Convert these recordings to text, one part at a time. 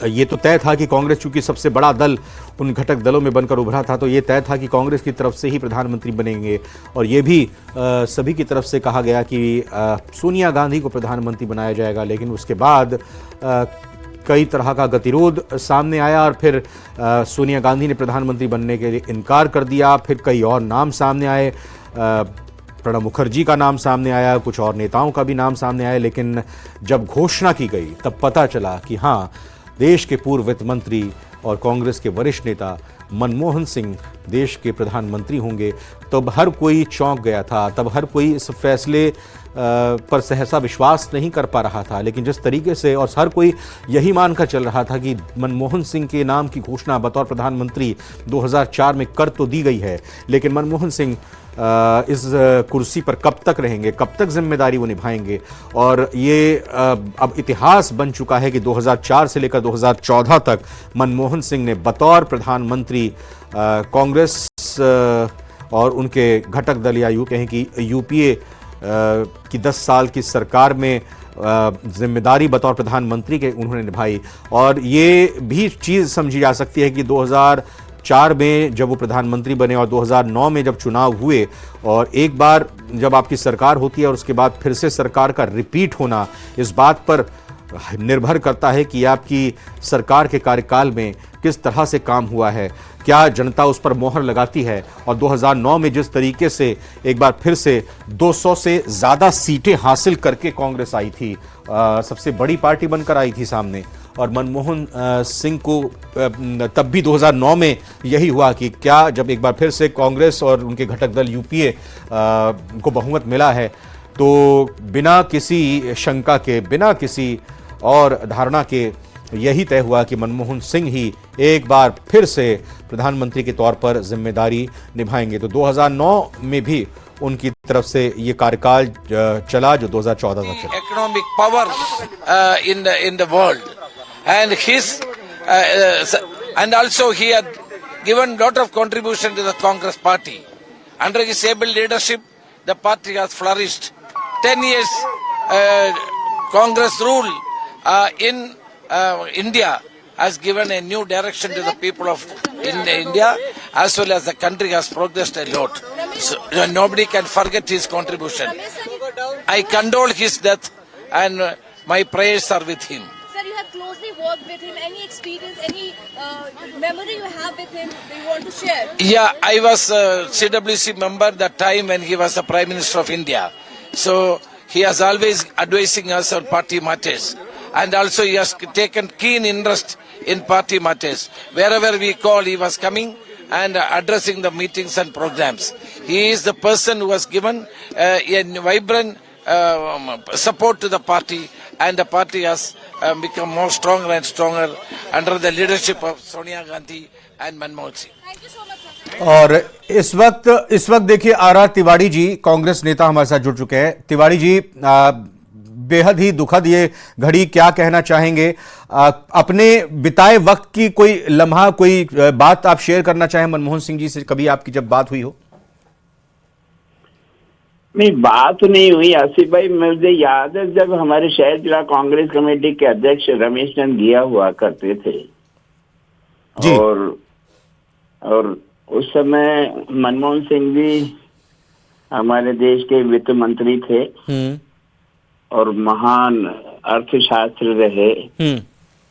ये तो तय था कि कांग्रेस चूंकि सबसे बड़ा दल उन घटक दलों में बनकर उभरा था, तो ये तय था कि कांग्रेस की तरफ से ही प्रधानमंत्री बनेंगे। और ये भी सभी की तरफ से कहा गया कि सोनिया गांधी को प्रधानमंत्री बनाया जाएगा। लेकिन उसके बाद कई तरह का गतिरोध सामने आया और फिर सोनिया गांधी ने प्रधानमंत्री बनने के लिए इनकार कर दिया। फिर कई और नाम सामने आए, प्रणब मुखर्जी का नाम सामने आया, कुछ और नेताओं का भी नाम सामने आया। लेकिन जब घोषणा की गई तब पता चला कि हाँ, देश के पूर्व वित्त मंत्री और कांग्रेस के वरिष्ठ नेता मनमोहन सिंह देश के प्रधानमंत्री होंगे। तब हर कोई चौंक गया था, तब हर कोई इस फैसले पर सहसा विश्वास नहीं कर पा रहा था। लेकिन जिस तरीके से और हर कोई यही मानकर चल रहा था कि मनमोहन सिंह के नाम की घोषणा बतौर प्रधानमंत्री 2004 में कर तो दी गई है, लेकिन मनमोहन सिंह इस कुर्सी पर कब तक रहेंगे, कब तक जिम्मेदारी वो निभाएंगे। और ये अब इतिहास बन चुका है कि 2004 से लेकर 2014 तक मनमोहन सिंह ने बतौर प्रधानमंत्री कांग्रेस और उनके घटक दल या यूं कहें कि यूपीए की 10 साल की सरकार में जिम्मेदारी बतौर प्रधानमंत्री के उन्होंने निभाई। और ये भी चीज़ समझी जा सकती है कि 2004 में जब वो प्रधानमंत्री बने और 2009 में जब चुनाव हुए, और एक बार जब आपकी सरकार होती है और उसके बाद फिर से सरकार का रिपीट होना, इस बात पर निर्भर करता है कि आपकी सरकार के कार्यकाल में किस तरह से काम हुआ है, क्या जनता उस पर मोहर लगाती है। और 2009 में जिस तरीके से एक बार फिर से 200 से ज़्यादा सीटें हासिल करके कांग्रेस आई थी, सबसे बड़ी पार्टी बनकर आई थी सामने, और मनमोहन सिंह को तब भी 2009 में यही हुआ कि क्या जब एक बार फिर से कांग्रेस और उनके घटक दल यूपीए को बहुमत मिला है, तो बिना किसी शंका के, बिना किसी और धारणा के यही तय हुआ कि मनमोहन सिंह ही एक बार फिर से प्रधानमंत्री के तौर पर जिम्मेदारी निभाएंगे। तो 2009 में भी उनकी तरफ से ये कार्यकाल चला जो 2014 तक चला। Economic power in the world and his and also he had given lot of contribution to the Congress party. Under his able leadership, the party has flourished. 10 years Congress rule in India has given a new direction to the people of India, as well as the country has progressed a lot. So nobody can forget his contribution. I condole his death and my prayers are with him. You have closely worked with him. Any experience, any memory you have with him that you want to share? Yeah, I was a CWC member that time when he was the Prime Minister of India. So he has always advising us on party matters. And also he has taken keen interest in party matters. Wherever we call, he was coming and addressing the meetings and programs. He is the person who has given a vibrant support to the party, and the party has become more stronger and stronger under the leadership of Sonia Gandhi and Manmohan Singh. Thank you so much, sir. और इस वक्त देखिए are Tiwari ji, Congress नेता हमारे साथ जुड़ चुके हैं। तिवारी जी, बेहद ही दुखद ये घड़ी, क्या कहना चाहेंगे? अपने बिताए वक्त की कोई लम्हा, कोई बात आप शेयर करना चाहें मनमोहन सिंह जी से, कभी आपकी जब बात हुई हो? नहीं, बात नहीं हुई आसिफ भाई। मुझे याद है जब हमारे शहर जिला कांग्रेस कमेटी के अध्यक्ष रमेश चंद गिया हुआ करते थे जी। और उस समय मनमोहन सिंह भी हमारे देश के वित्त मंत्री थे और महान अर्थशास्त्री रहे।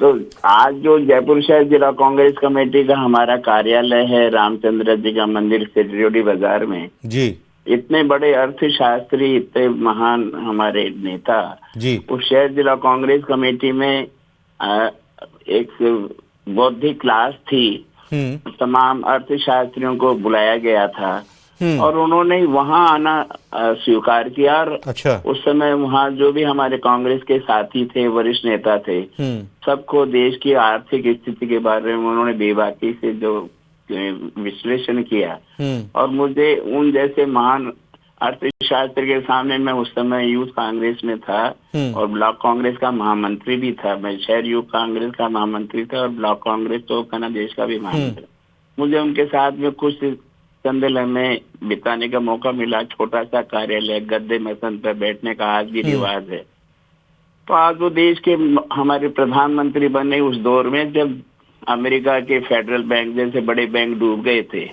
तो आज जो जयपुर शहर जिला कांग्रेस कमेटी का हमारा कार्यालय है रामचंद्र जी का मंदिर सिरजोड़ी बाजार में जी, इतने बड़े अर्थशास्त्री, इतने महान हमारे नेता जी, उस शहर जिला कांग्रेस कमेटी में एक बौद्धिक क्लास थी। तमाम अर्थशास्त्रियों को बुलाया गया था और उन्होंने वहां आना स्वीकार किया। और अच्छा, उस समय वहां जो भी हमारे कांग्रेस के साथी थे, वरिष्ठ नेता थे, सबको देश की आर्थिक स्थिति के बारे में उन्होंने बेबाकी से जो विश्लेषण किया। और मुझे उन जैसे महान अर्थशास्त्री के सामने, मैं उस समय यूथ कांग्रेस में था और ब्लॉक कांग्रेस का महामंत्री भी था। मैं शहर यूथ कांग्रेस का महामंत्री था और ब्लॉक कांग्रेस तो कहना देश का भी महामंत्री। मुझे उनके साथ में कुछ चंद लम्हे बिताने का मौका मिला। छोटा सा कार्यालय, गद्दे मसन पर बैठने का आज भी रिवाज है। तो आज वो देश के हमारे प्रधानमंत्री बने उस दौर में जब अमेरिका के फेडरल बैंक जैसे बड़े बैंक डूब गए थे,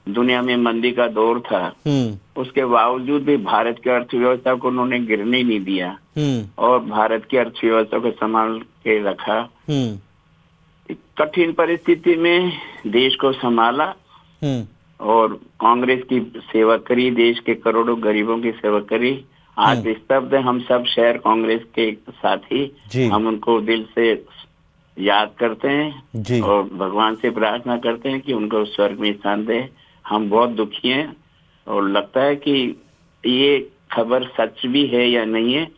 दुनिया में मंदी का दौर था, उसके बावजूद भी भारत की अर्थव्यवस्था को उन्होंने गिरने नहीं दिया और भारत की अर्थव्यवस्था को संभाल के रखा। कठिन परिस्थिति में देश को संभाला और कांग्रेस की सेवा करी, देश के करोड़ों गरीबों की सेवा करी। आज स्तब्ध हम सब शहर कांग्रेस के साथी, हम उनको दिल से याद करते हैं और भगवान से प्रार्थना करते हैं कि उनको स्वर्ग में स्थान दे। हम बहुत दुखी हैं और लगता है कि ये खबर सच भी है या नहीं है।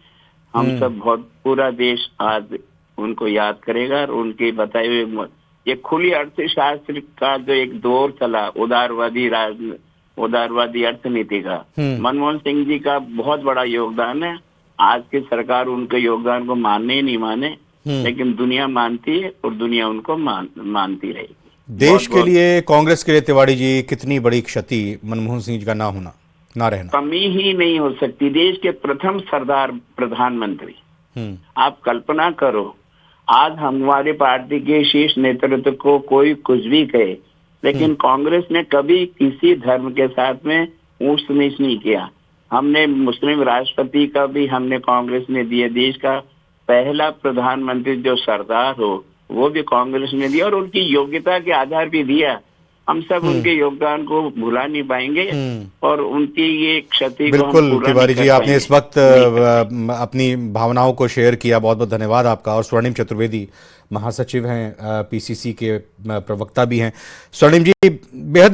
हम सब बहुत, पूरा देश आज उनको याद करेगा और उनके बताए हुए ये खुली अर्थशास्त्र का जो एक दौर चला, उदारवादी अर्थनीति का, मनमोहन सिंह जी का बहुत बड़ा योगदान है। आज की सरकार उनके योगदान को माने नहीं माने, लेकिन दुनिया मानती है और दुनिया उनको मानती रहेगी। देश के लिए, कांग्रेस के लिए तिवारी जी कितनी बड़ी क्षति मनमोहन सिंह जी का ना होना, ना रहना। कमी ही नहीं हो सकती। देश के प्रथम सरदार प्रधानमंत्री, आप कल्पना करो, आज हमारे पार्टी के शीर्ष नेतृत्व को कोई कुछ भी कहे, लेकिन कांग्रेस ने कभी किसी धर्म के साथ में ऊंच नीच नहीं किया। हमने मुस्लिम राष्ट्रपति का भी हमने कांग्रेस ने दिया, देश का पहला प्रधानमंत्री जो सरदार हो वो भी कांग्रेस ने दिया और उनकी योग्यता के आधार पे दिया। हम सब उनके योगदान को भुला नहीं पाएंगे और उनकी ये क्षति को हम बिल्कुल पूरा तिवारी नहीं जी, कर आपने इस वक्त अपनी भावनाओं को शेयर किया, बहुत बहुत धन्यवाद आपका। और स्वर्णिम चतुर्वेदी महासचिव हैं, पीसीसी के प्रवक्ता भी हैं। स्वर्णिम जी, बेहद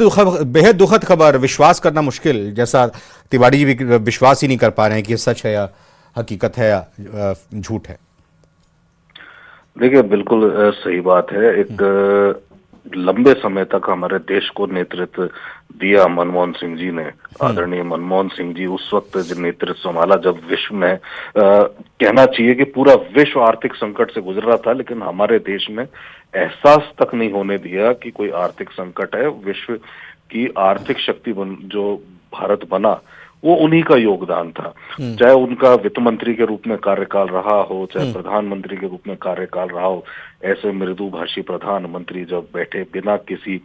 दुखद खबर, विश्वास करना मुश्किल, जैसा तिवारी जी भी विश्वास ही नहीं कर पा रहे हैं कि सच है या हकीकत है या झूठ है। देखिए, बिल्कुल सही बात है। एक लंबे समय तक हमारे देश को नेतृत्व दिया मनमोहन सिंह जी ने। आदरणीय मनमोहन सिंह जी उस वक्त जब नेतृत्व संभाला जब विश्व में कहना चाहिए कि पूरा विश्व आर्थिक संकट से गुजर रहा था, लेकिन हमारे देश में एहसास तक नहीं होने दिया कि कोई आर्थिक संकट है। विश्व की आर्थिक शक्ति जो भारत बना वो उन्हीं का योगदान था। चाहे उनका वित्त मंत्री के रूप में कार्यकाल रहा हो, चाहे प्रधानमंत्री के रूप में कार्यकाल रहा हो। ऐसे मृदुभाषी प्रधानमंत्री जब बैठे बिना किसी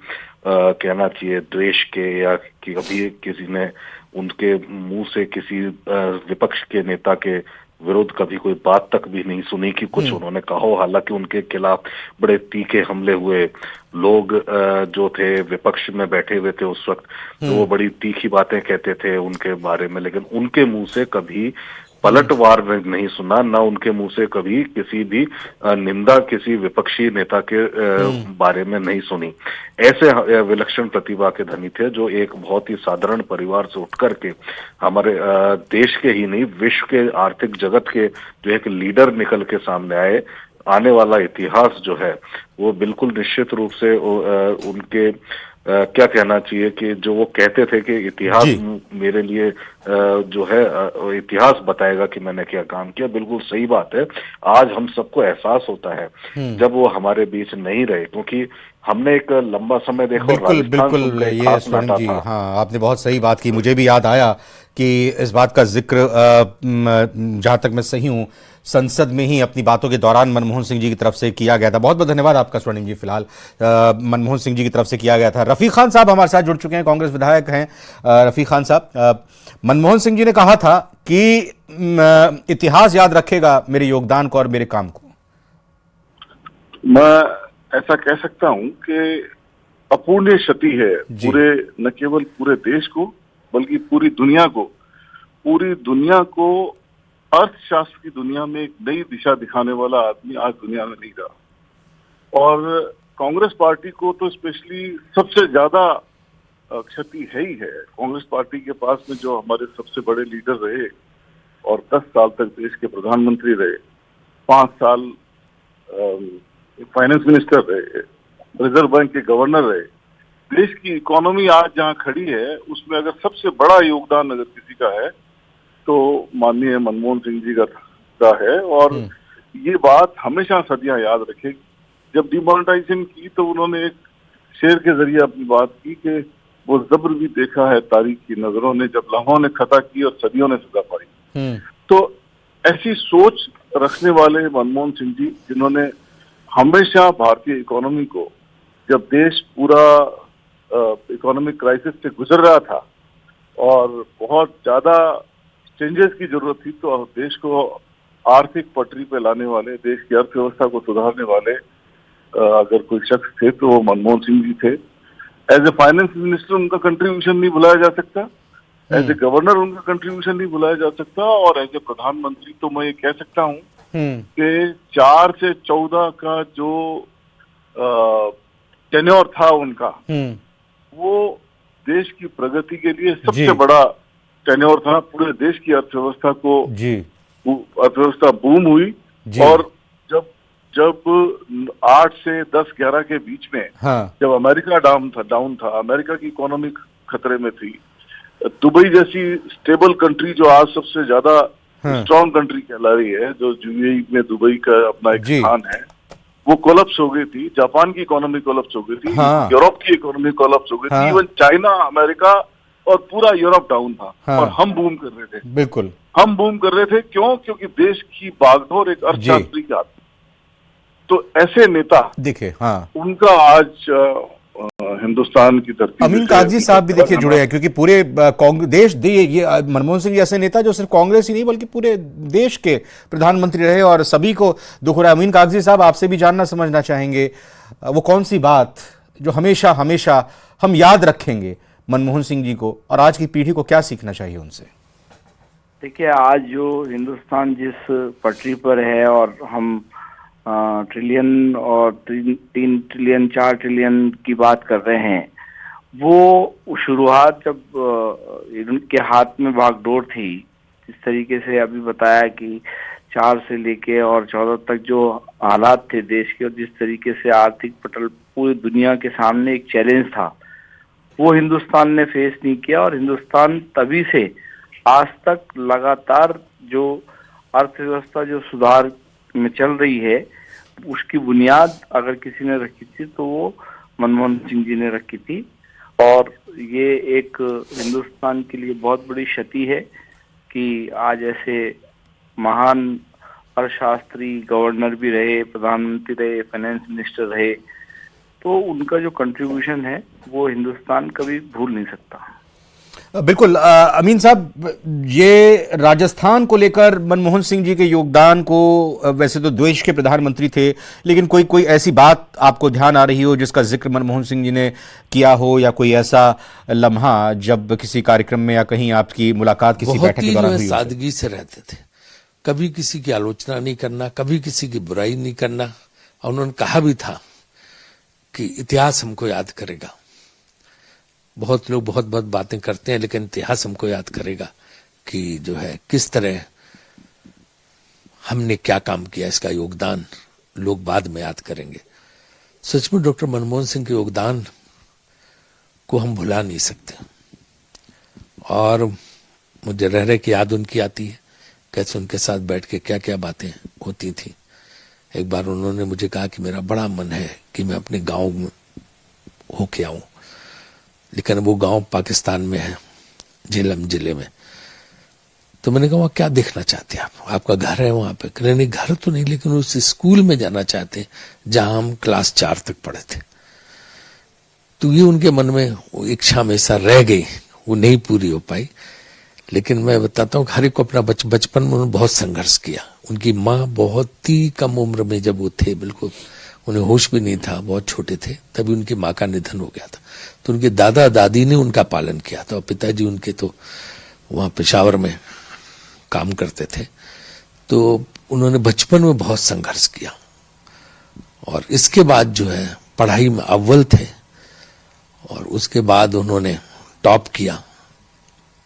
कहना चाहिए द्वेष के या कि कभी किसी ने उनके मुंह से किसी विपक्ष के नेता के विरुद्ध कभी कोई बात तक भी नहीं सुनी कि कुछ उन्होंने कहा हो। हालांकि उनके खिलाफ बड़े तीखे हमले हुए, लोग जो थे विपक्ष में बैठे हुए थे उस वक्त, तो वो बड़ी तीखी बातें कहते थे उनके बारे में, लेकिन उनके मुंह से कभी पलटवार नहीं सुना, ना उनके मुंह से कभी किसी भी निंदा किसी विपक्षी नेता के बारे में नहीं सुनी। ऐसे विलक्षण प्रतिभा के धनी थे जो एक बहुत ही साधारण परिवार से उठकर के हमारे देश के ही नहीं विश्व के आर्थिक जगत के जो एक लीडर निकल के सामने आए। आने वाला इतिहास जो है वो बिल्कुल निश्चित रूप से उनके क्या कहना चाहिए कि जो वो कहते थे कि इतिहास मेरे लिए जो है इतिहास बताएगा कि मैंने क्या काम किया, बिल्कुल सही बात है। आज हम सबको एहसास होता है जब वो हमारे बीच नहीं रहे, क्योंकि हमने एक लंबा समय देखा। बिल्कुल ये स्वर्णिम जी, हाँ आपने बहुत सही बात की। मुझे भी याद आया कि इस बात का जिक्र जहाँ तक मैं सही हूँ संसद में ही अपनी बातों के दौरान मनमोहन सिंह जी की तरफ से किया गया था। बहुत बहुत धन्यवाद आपका स्वर्णिम जी। फिलहाल मनमोहन सिंह जी की तरफ से किया गया था। रफीक खान साहब हमारे साथ जुड़ चुके हैं, कांग्रेस विधायक हैं। रफीक खान साहब, मनमोहन सिंह जी ने कहा था कि इतिहास याद रखेगा मेरे योगदान को और मेरे काम को। मैं ऐसा कह सकता हूं कि अपूर्णीय क्षति है पूरे, न केवल पूरे देश को बल्कि पूरी दुनिया को अर्थशास्त्र की दुनिया में एक नई दिशा दिखाने वाला आदमी आज दुनिया में नहीं रहा। और कांग्रेस पार्टी को तो स्पेशली सबसे ज्यादा क्षति है ही है। कांग्रेस पार्टी के पास में जो हमारे सबसे बड़े लीडर रहे और 10 साल तक देश के प्रधानमंत्री रहे, 5 साल फाइनेंस मिनिस्टर रहे, रिजर्व बैंक के गवर्नर रहे, देश की इकोनॉमी आज जहां खड़ी है उसमें अगर सबसे बड़ा योगदान अगर किसी का है तो माननीय मनमोहन सिंह जी का है। और ये बात हमेशा सदियां याद रखेगी। जब डिमोनेटाइजेशन की तो उन्होंने एक शेर के जरिए अपनी बात की कि वो जबर भी देखा है तारीख की नजरों ने, जब लम्हों ने खता की और सदियों ने सजा पाई। तो ऐसी सोच रखने वाले मनमोहन सिंह जी, जिन्होंने हमेशा भारतीय इकोनॉमी को, जब देश पूरा इकोनॉमिक क्राइसिस से गुजर रहा था और बहुत ज्यादा चेंजेस की जरूरत थी, तो देश को आर्थिक पटरी पे लाने वाले, देश की अर्थव्यवस्था को सुधारने वाले अगर कोई शख्स थे तो वो मनमोहन सिंह जी थे। एज ए फाइनेंस मिनिस्टर उनका कंट्रीब्यूशन नहीं भुलाया जा सकता, एज ए गवर्नर उनका कंट्रीब्यूशन नहीं भुलाया जा सकता, और एज ए प्रधानमंत्री तो मैं ये कह सकता हूँ कि 4 से 14 का जो टेन्योर था उनका, वो देश की प्रगति के लिए सबसे बड़ा टेन्योर था। पूरे देश की अर्थव्यवस्था को, अर्थव्यवस्था बूम हुई, और जब 8 से 10-11 के बीच में जब अमेरिका डाउन था, अमेरिका की इकोनॉमी खतरे में थी, दुबई जैसी स्टेबल कंट्री जो आज सबसे ज्यादा स्ट्रॉन्ग कंट्री कहला रही है, जो यूएई में दुबई का अपना एक स्थान है, वो कोलैप्स हो गई थी। जापान की इकोनॉमी कोलैप्स हो गई थी, यूरोप की इकोनॉमी कोलैप्स हो गई थी, इवन चाइना, अमेरिका और पूरा यूरोप डाउन था, और हम बूम कर रहे थे। बिल्कुल हम बूम कर रहे थे, क्यों? क्योंकि देश की बागडोर एक अर्थशास्त्री के हाथ में। तो ऐसे नेता देखिए, उनका आज हिंदुस्तान की धरती। अमीन कागजी साहब भी देखिए जुड़े हैं, क्योंकि पूरे कांग्रेस ये मनमोहन सिंह ऐसे नेता जो सिर्फ कांग्रेस ही नहीं बल्कि पूरे देश के प्रधानमंत्री रहे, और सभी को दुख हो रहा है। अमीन कागजी साहब, आपसे भी जानना समझना चाहेंगे, वो कौन सी बात जो हमेशा हमेशा हम याद रखेंगे मनमोहन सिंह जी को, और आज की पीढ़ी को क्या सीखना चाहिए उनसे? देखिए, आज जो हिंदुस्तान जिस पटरी पर है, और हम ट्रिलियन और 3 ट्रिलियन 4 ट्रिलियन की बात कर रहे हैं, वो शुरुआत जब इनके हाथ में बागडोर थी, इस तरीके से अभी बताया कि 4 से लेके और 14 तक जो हालात थे देश के, और जिस तरीके से आर्थिक पटल पूरी दुनिया के सामने एक चैलेंज था, वो हिंदुस्तान ने फेस नहीं किया। और हिंदुस्तान तभी से आज तक लगातार जो अर्थव्यवस्था जो सुधार में चल रही है, उसकी बुनियाद अगर किसी ने रखी थी तो वो मनमोहन सिंह जी ने रखी थी। और ये एक हिंदुस्तान के लिए बहुत बड़ी क्षति है कि आज ऐसे महान अर्थशास्त्री, गवर्नर भी रहे, प्रधानमंत्री रहे, फाइनेंस मिनिस्टर रहे, तो उनका जो कंट्रीब्यूशन है वो हिंदुस्तान कभी भूल नहीं सकता। बिल्कुल अमीन साहब, ये राजस्थान को लेकर मनमोहन सिंह जी के योगदान को, वैसे तो देश के प्रधानमंत्री थे, लेकिन कोई ऐसी बात आपको ध्यान आ रही हो जिसका जिक्र मनमोहन सिंह जी ने किया हो, या कोई ऐसा लम्हा जब किसी कार्यक्रम में या कहीं आपकी मुलाकात किसी बैठक के दौरान हुई? सादगी से रहते थे, कभी किसी की आलोचना नहीं करना, कभी किसी की बुराई नहीं करना। और उन्होंने कहा भी था कि इतिहास हमको याद करेगा। बहुत लोग बहुत बहुत बातें करते हैं, लेकिन इतिहास हमको याद करेगा कि जो है किस तरह हमने क्या काम किया, इसका योगदान लोग बाद में याद करेंगे। सचमुच डॉक्टर मनमोहन सिंह के योगदान को हम भुला नहीं सकते, और मुझे रह रहे की याद उनकी आती है, कैसे उनके साथ बैठ के क्या क्या बातें होती थी। एक बार उन्होंने मुझे कहा कि मेरा बड़ा मन है कि मैं अपने गांव में होके आऊं, लेकिन वो गांव पाकिस्तान में है, झेलम जिले में। तो मैंने कहा, वहां क्या देखना चाहते हैं आप? आपका घर है वहां पे? कहने नहीं, घर तो नहीं, लेकिन उस स्कूल में जाना चाहते हैं जहां हम क्लास 4 तक पढ़े थे। तो ये उनके मन में वो इच्छा हमेशा रह गई, वो नहीं पूरी हो पाई। लेकिन मैं बताता हूँ, हर एक को अपना बचपन में उन्होंने बहुत संघर्ष किया। उनकी माँ बहुत ही कम उम्र में, जब वो थे बिल्कुल, उन्हें होश भी नहीं था, बहुत छोटे थे, तभी उनकी माँ का निधन हो गया था। तो उनके दादा दादी ने उनका पालन किया था, और पिताजी उनके तो वहाँ पेशावर में काम करते थे। तो उन्होंने बचपन में बहुत संघर्ष किया, और इसके बाद जो है पढ़ाई में अव्वल थे, और उसके बाद उन्होंने टॉप किया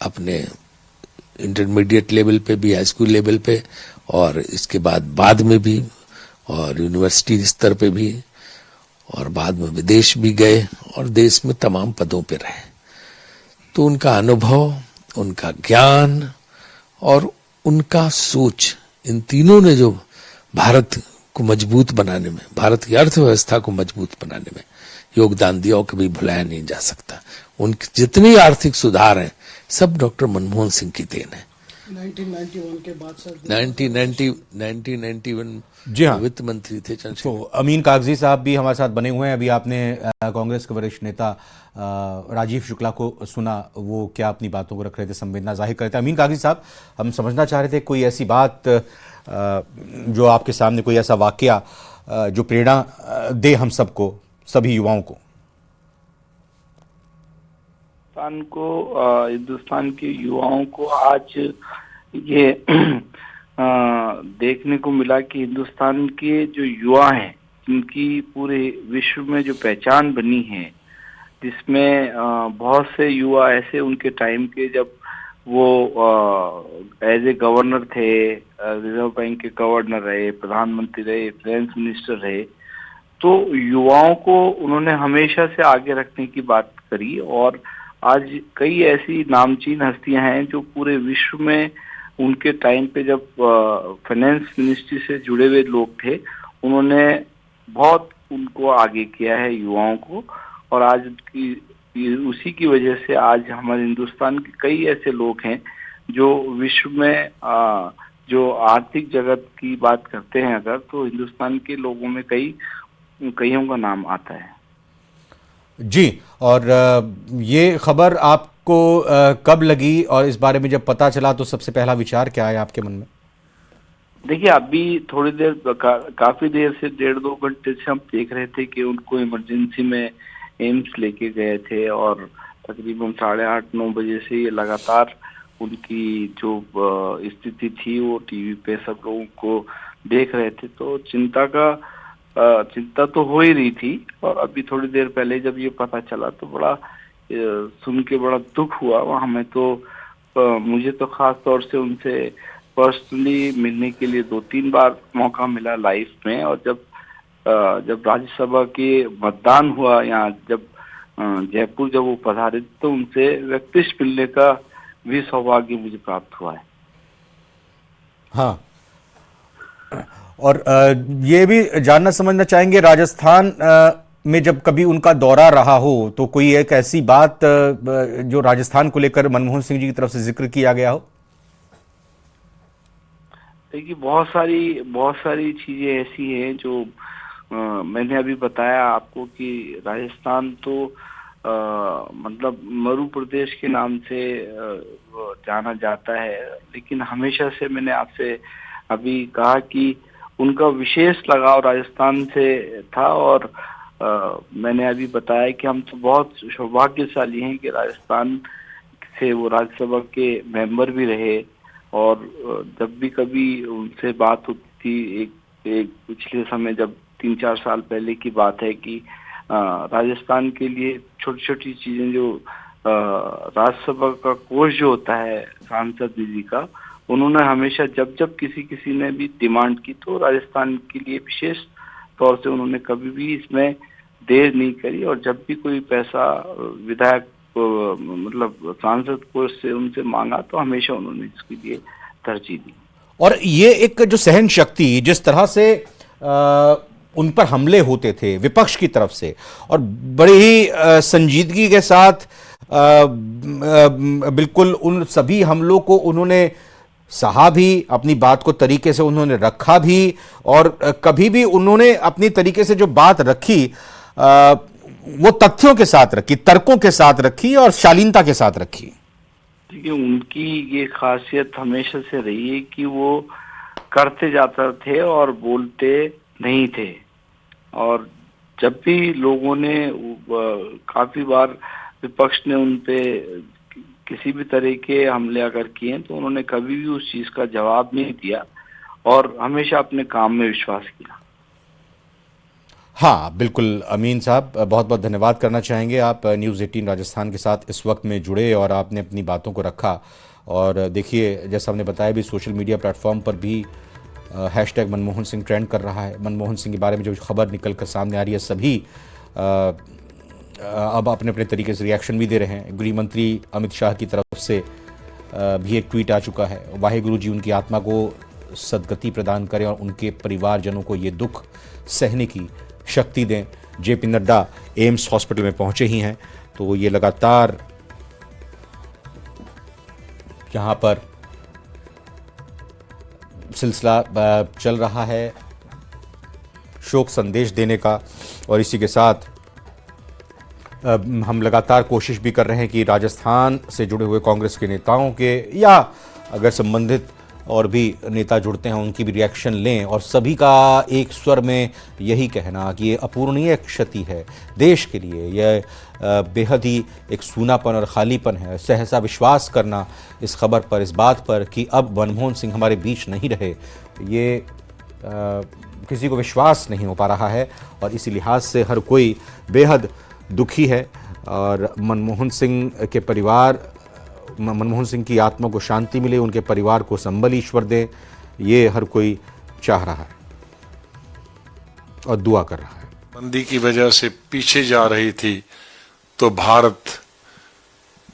अपने इंटरमीडिएट लेवल पे भी, हाई स्कूल लेवल पे, और इसके बाद में भी, और यूनिवर्सिटी स्तर पे भी, और बाद में विदेश भी गए, और देश में तमाम पदों पे रहे। तो उनका अनुभव, उनका ज्ञान और उनका सोच, इन तीनों ने जो भारत को मजबूत बनाने में, भारत की अर्थव्यवस्था को मजबूत बनाने में योगदान दिया, और कभी भुलाया नहीं जा सकता। उनके जितने आर्थिक सुधार हैं, सब डॉक्टर मनमोहन सिंह की देन है। 1991 के बाद सर 1991 जी हाँ। वित्त मंत्री थे चंद्रशेखर। तो अमीन कागजी साहब भी हमारे साथ बने हुए हैं। अभी आपने कांग्रेस के वरिष्ठ नेता राजीव शुक्ला को सुना, वो क्या अपनी बातों को रख रहे थे, संवेदना जाहिर कर रहे थे। अमीन कागजी साहब, हम समझना चाह रहे थे कोई ऐसी बात जो आपके सामने, कोई ऐसा वाकया जो प्रेरणा दे हम सबको, सभी युवाओं को। हिंदुस्तान के युवाओं को आज ये देखने को मिला कि हिंदुस्तान के जो युवा हैं, इनकी पूरे विश्व में जो पहचान बनी है, जिसमें बहुत से युवा ऐसे उनके टाइम के जब वो एज ए गवर्नर थे, रिजर्व बैंक के गवर्नर रहे, प्रधानमंत्री रहे, फाइनेंस मिनिस्टर रहे, तो युवाओं को उन्होंने हमेशा से आगे रखने की बात करी। और आज कई ऐसी नामचीन हस्तियां हैं जो पूरे विश्व में उनके टाइम पे जब फाइनेंस मिनिस्ट्री से जुड़े हुए लोग थे, उन्होंने बहुत उनको आगे किया है युवाओं को। और आज उसी की वजह से आज हमारे हिंदुस्तान के कई ऐसे लोग हैं जो विश्व में जो आर्थिक जगत की बात करते हैं अगर, तो हिंदुस्तान के लोगों में कईयों का नाम आता है। जी, और ये खबर आपको कब लगी और इस बारे में जब पता चला तो सबसे पहला विचार क्या आया आपके मन में? देखिए, अभी थोड़ी देर काफी देर से 1.5-2 घंटे से हम देख रहे थे कि उनको इमरजेंसी में एम्स लेके गए थे और तकरीबन 8:30-9 बजे से ये लगातार उनकी जो स्थिति थी वो टीवी पे सब लोगों को देख रहे थे। तो चिंता तो हो ही रही थी। और अभी थोड़ी देर पहले जब ये पता चला तो बड़ा सुन के बड़ा दुख हुआ हमें। तो मुझे तो खास तौर से उनसे पर्सनली मिलने के लिए 2-3 बार मौका मिला लाइफ में। और जब राज्यसभा के मतदान हुआ, यहाँ जब जयपुर जब वो पधारे तो उनसे व्यक्तिगत मिलने का भी सौभाग्य मुझे प्राप्त हुआ है। हाँ, और ये भी जानना समझना चाहेंगे, राजस्थान में जब कभी उनका दौरा रहा हो तो कोई एक ऐसी बात जो राजस्थान को लेकर मनमोहन सिंह जी की तरफ से जिक्र किया गया हो? देखिए, बहुत सारी चीजें ऐसी हैं जो मैंने अभी बताया आपको कि राजस्थान तो मतलब मरु प्रदेश के नाम से जाना जाता है, लेकिन हमेशा से मैंने आपसे अभी कहा कि उनका विशेष लगाव राजस्थान से था। और मैंने अभी बताया कि हम तो बहुत सौभाग्यशाली हैं कि राजस्थान से वो राज्यसभा के मेंबर भी रहे। और जब भी कभी उनसे बात होती थी, एक पिछले समय जब 3-4 साल पहले की बात है कि राजस्थान के लिए छोटी छोटी चीजें जो राज्यसभा का कोष जो होता है सांसद निधि का, उन्होंने हमेशा जब किसी ने भी डिमांड की तो राजस्थान के लिए विशेष तौर से उन्होंने कभी भी इसमें देर नहीं करी। और जब भी कोई पैसा विधायक मतलब सांसद कोष से उनसे मांगा तो हमेशा उन्होंने इसके लिए तरजीह दी। और ये एक जो सहन शक्ति, जिस तरह से उन पर हमले होते थे विपक्ष की तरफ से, और बड़ी ही संजीदगी के साथ बिल्कुल उन सभी हमलों को उन्होंने सहा भी, अपनी बात को तरीके से उन्होंने रखा भी, और कभी भी उन्होंने अपनी तरीके से जो बात रखी वो तथ्यों के साथ रखी, तर्कों के साथ रखी और शालीनता के साथ रखी। देखिए, उनकी ये खासियत हमेशा से रही है कि वो करते जाते थे और बोलते नहीं थे। और जब भी लोगों ने काफी बार विपक्ष ने उन पे किसी भी तरह के हमले अगर किए तो उन्होंने कभी भी उस चीज का जवाब नहीं दिया और हमेशा अपने काम में विश्वास किया। हाँ, बिल्कुल अमीन साहब, बहुत बहुत धन्यवाद करना चाहेंगे। आप न्यूज़ 18 राजस्थान के साथ इस वक्त में जुड़े और आपने अपनी बातों को रखा। और देखिए, जैसा हमने बताया भी, सोशल मीडिया प्लेटफॉर्म पर भी हैशटैग मनमोहन सिंह ट्रेंड कर रहा है। मनमोहन सिंह के बारे में जो खबर निकल कर सामने आ रही है, सभी अब अपने अपने तरीके से रिएक्शन भी दे रहे हैं। गृह मंत्री अमित शाह की तरफ से भी एक ट्वीट आ चुका है, वाहिगुरु जी उनकी आत्मा को सद्गति प्रदान करें और उनके परिवारजनों को ये दुख सहने की शक्ति दें। जेपी नड्डा एम्स हॉस्पिटल में पहुंचे ही हैं, तो ये लगातार यहाँ पर सिलसिला चल रहा है शोक संदेश देने का, और इसी के साथ हम लगातार कोशिश भी कर रहे हैं कि राजस्थान से जुड़े हुए कांग्रेस के नेताओं के, या अगर संबंधित और भी नेता जुड़ते हैं उनकी भी रिएक्शन लें, और सभी का एक स्वर में यही कहना कि ये अपूरणीय क्षति है देश के लिए, यह बेहद ही एक सूनापन और खालीपन है। सहसा विश्वास करना इस खबर पर, इस बात पर कि अब मनमोहन सिंह हमारे बीच नहीं रहे, ये किसी को विश्वास नहीं हो पा रहा है, और इसी लिहाज से हर कोई बेहद दुखी है। और मनमोहन सिंह के परिवार, मनमोहन सिंह की आत्मा को शांति मिले, उनके परिवार को संबल ईश्वर दे, ये हर कोई चाह रहा है और दुआ कर रहा है। मंदी की वजह से पीछे जा रही थी, तो भारत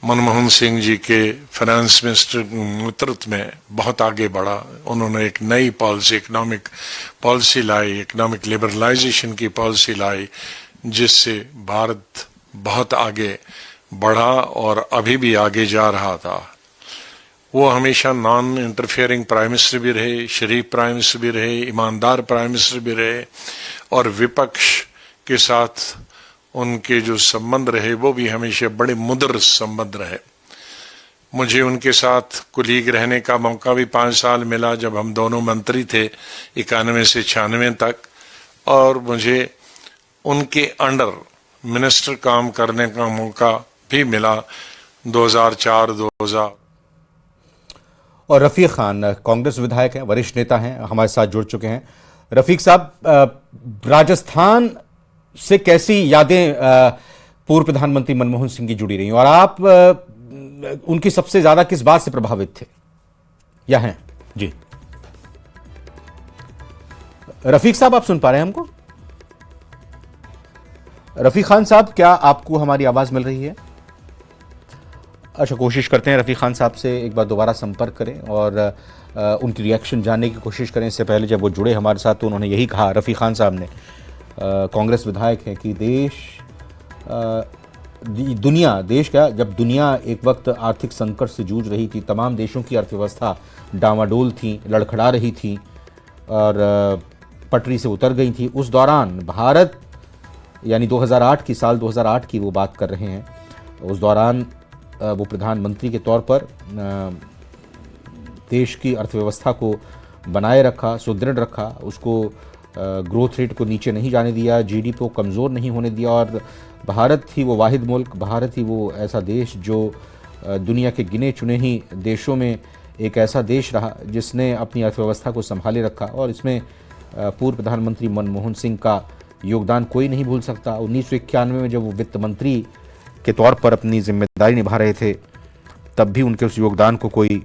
मनमोहन सिंह जी के फाइनेंस मिनिस्टर नेतृत्व में बहुत आगे बढ़ा। उन्होंने एक नई पॉलिसी, इकोनॉमिक पॉलिसी लाई, इकोनॉमिक लिबरलाइजेशन की पॉलिसी लाई, जिससे भारत बहुत आगे बढ़ा और अभी भी आगे जा रहा था। वो हमेशा नॉन इंटरफेयरिंग प्राइम मिनिस्टर भी रहे, शरीफ प्राइम मिनिस्टर भी रहे, ईमानदार प्राइम मिनिस्टर भी रहे, और विपक्ष के साथ उनके जो संबंध रहे वो भी हमेशा बड़े मुद्र संबंध रहे। मुझे उनके साथ कुलीग रहने का मौका भी 5 साल मिला जब हम दोनों मंत्री थे 91 से 96 तक, और मुझे उनके अंडर मिनिस्टर काम करने का मौका भी मिला 2004-2000। और रफीक खान कांग्रेस विधायक हैं, वरिष्ठ नेता हैं, हमारे साथ जुड़ चुके हैं। रफीक साहब, राजस्थान से कैसी यादें पूर्व प्रधानमंत्री मनमोहन सिंह की जुड़ी रही, और आप उनकी सबसे ज्यादा किस बात से प्रभावित थे या हैं? जी रफीक साहब, आप सुन पा रहे हैं हमको? रफीक खान साहब, क्या आपको हमारी आवाज मिल रही है? अच्छा, कोशिश करते हैं रफीक खान साहब से एक बार दोबारा संपर्क करें और उनकी रिएक्शन जानने की कोशिश करें। इससे पहले जब वो जुड़े हमारे साथ तो उन्होंने यही कहा, रफीक खान साहब ने, कांग्रेस विधायक है, कि जब दुनिया एक वक्त आर्थिक संकट से जूझ रही थी, तमाम देशों की अर्थव्यवस्था डामाडोल थी, लड़खड़ा रही थी और पटरी से उतर गई थी, उस दौरान भारत, यानी 2008 की वो बात कर रहे हैं, उस दौरान वो प्रधानमंत्री के तौर पर देश की अर्थव्यवस्था को बनाए रखा, सुदृढ़ रखा, उसको ग्रोथ रेट को नीचे नहीं जाने दिया, जीडीपी को कमज़ोर नहीं होने दिया, और भारत ही वो वाहिद मुल्क, भारत ही वो ऐसा देश जो दुनिया के गिने चुने ही देशों में एक ऐसा देश रहा जिसने अपनी अर्थव्यवस्था को संभाले रखा। और इसमें पूर्व प्रधानमंत्री मनमोहन सिंह का योगदान कोई नहीं भूल सकता। 1991 में जब वो वित्त मंत्री के तौर पर अपनी जिम्मेदारी निभा रहे थे, तब भी उनके उस योगदान को कोई